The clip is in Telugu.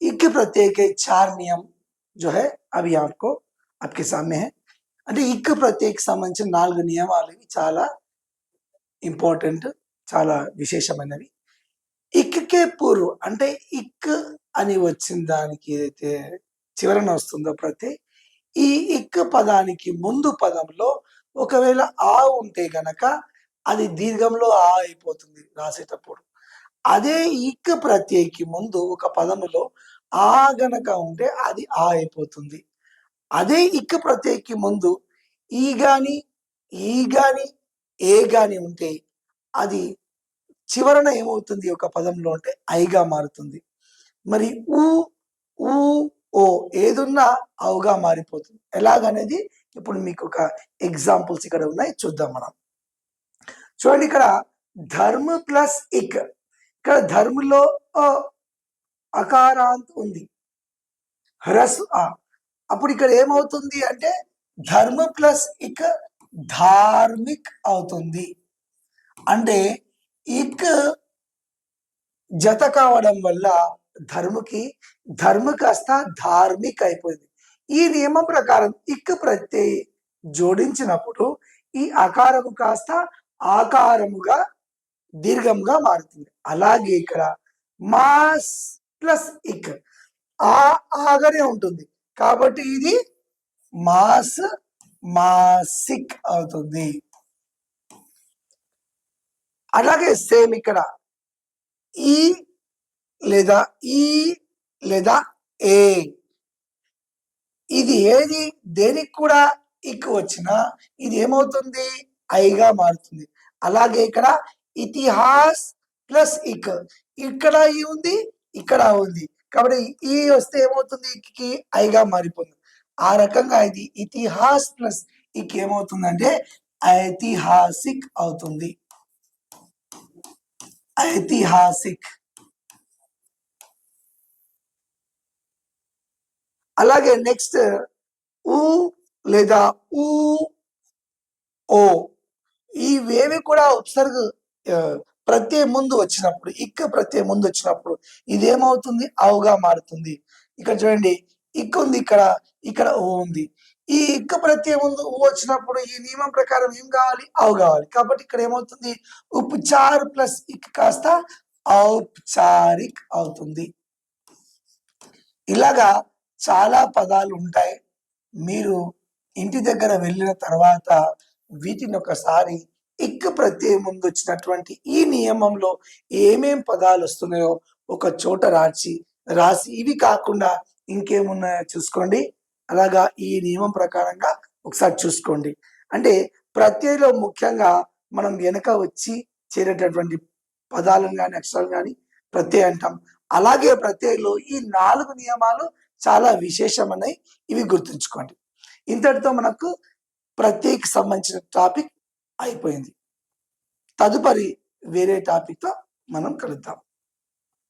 इक प्रत्यय के 4 नियम जो है अभी आपको आपके सामने है. అంటే ఇక్ ప్రత్యయకి సంబంధించిన 4 నియమాలు ఇవి చాలా ఇంపార్టెంట్, చాలా విశేషమైనవి. ఇక్కే పూర్వం అంటే ఇక్ అని వచ్చిన దానికి ఏదైతే చివరన వస్తుందో ప్రత్యయ్, ఈ ఇక్ పదానికి ముందు పదంలో ఒకవేళ ఆ ఉంటే గనక అది దీర్ఘంలో ఆ అయిపోతుంది రాసేటప్పుడు. అదే ఇక్ ప్రత్యయకి ముందు ఒక పదములో ఆ గనక ఉంటే అది ఆ అయిపోతుంది. అదే ఇక్ ప్రత్యయకి ముందు ఈ గాని, ఈ గాని, ఏ గాని ఉంటే అది చివరన ఏమవుతుంది ఒక పదంలో అంటే ఐగా మారుతుంది. మరి ఊ, ఊ, ఓ ఏదున్నా అవుగా మారిపోతుంది. ఎలాగనేది ఇప్పుడు మీకు ఒక ఎగ్జాంపుల్స్ ఇక్కడ ఉన్నాయి, చూద్దాం మనం. చూడండి, ఇక్కడ ధర్మ ప్లస్ ఇక్, ఇక్కడ ధర్మలో అకారాంత్ ఉంది, హ్రస్ ఆ. అప్పుడు ఇక్కడ ఏమవుతుంది అంటే ధర్మ ప్లస్ ఇక్ ధార్మిక్ అవుతుంది. అంటే ఇక్ జత కావడం వల్ల ధర్మ కాస్త ధార్మిక్ అయిపోయింది. ఈ నియమం ప్రకారం ఇక్ ప్రత్యయ జోడించినప్పుడు ఈ అకారము కాస్త ఆకారముగా దీర్ఘంగా మారుతుంది. అలాగే ఇక్కడ మాస్ ప్లస్ ఇక్ ఆగానే ఉంటుంది కాబట్టి ఇది మాస్ మాసిక్ అవుతుంది. అలాగే సేమ్ ఇక్కడ ఈ లేదా ఈ లేదా ఏ, ఇది ఏది దేనికి కూడా ఇక్ వచ్చినా ఇది ఏమవుతుంది ఐగా మారుతుంది. అలాగే ఇక్కడ ఇతిహాస్ ప్లస్ ఇక్, ఇక్కడ ఈ ఉంది ఇక్కడ ఉంది కాబట్టి ఈ వస్తే ఏమవుతుంది ఇక్కి ఐగా మారిపోతుంది. ఆ రకంగా ఇది ఇతిహాస్ ప్లస్ ఇక్ ఏమవుతుందంటే ఐతిహాసిక్ అవుతుంది. ఐతిహాసిక్. అలాగే నెక్స్ట్ ఊ లేదా ఊ ఓ, ఇవేవి కూడా ఉపసర్గ ప్రత్యయం ముందు వచ్చినప్పుడు, ఇక్ ప్రత్యయం ముందు వచ్చినప్పుడు ఇదేమవుతుంది అవుగా మారుతుంది. ఇక్కడ చూడండి ఇక్ ఉంది, ఇక్కడ ఓ ఉంది. ఈ ఇక్ ప్రత్యయం ముందు ఊ వచ్చినప్పుడు ఈ నియమం ప్రకారం ఏం కావాలి అవు కావాలి. కాబట్టి ఇక్కడ ఏమవుతుంది ఉపచార్ ప్లస్ ఇక్ కాస్త ఔపచారిక్ అవుతుంది. ఇలాగా చాలా పదాలు ఉంటాయి. మీరు ఇంటి దగ్గర వెళ్ళిన తర్వాత వీటిని ఒకసారి ఇక్ ప్రత్యయం ముందు వచ్చినటువంటి ఈ నియమంలో ఏమేం పదాలు వస్తున్నాయో ఒక చోట రాసి ఇవి కాకుండా ఇంకేమున్నాయో చూసుకోండి. అలాగా ఈ నియమం ప్రకారంగా ఒకసారి చూసుకోండి. అంటే ప్రత్యయంలో ముఖ్యంగా మనం వెనక వచ్చి చేరేటటువంటి పదాలను కానీ అక్షరాలు కానీ ప్రత్యయం అంటాం. అలాగే ప్రత్యయంలో ఈ 4 నియమాలు చాలా విశేషమైనవి, ఇవి గుర్తుంచుకోండి. ఇంతటితో మనకు ప్రత్యయకి సంబంధించిన టాపిక్ అయిపోయింది. తదుపరి వేరే టాపిక్తో మనం కలుద్దాం.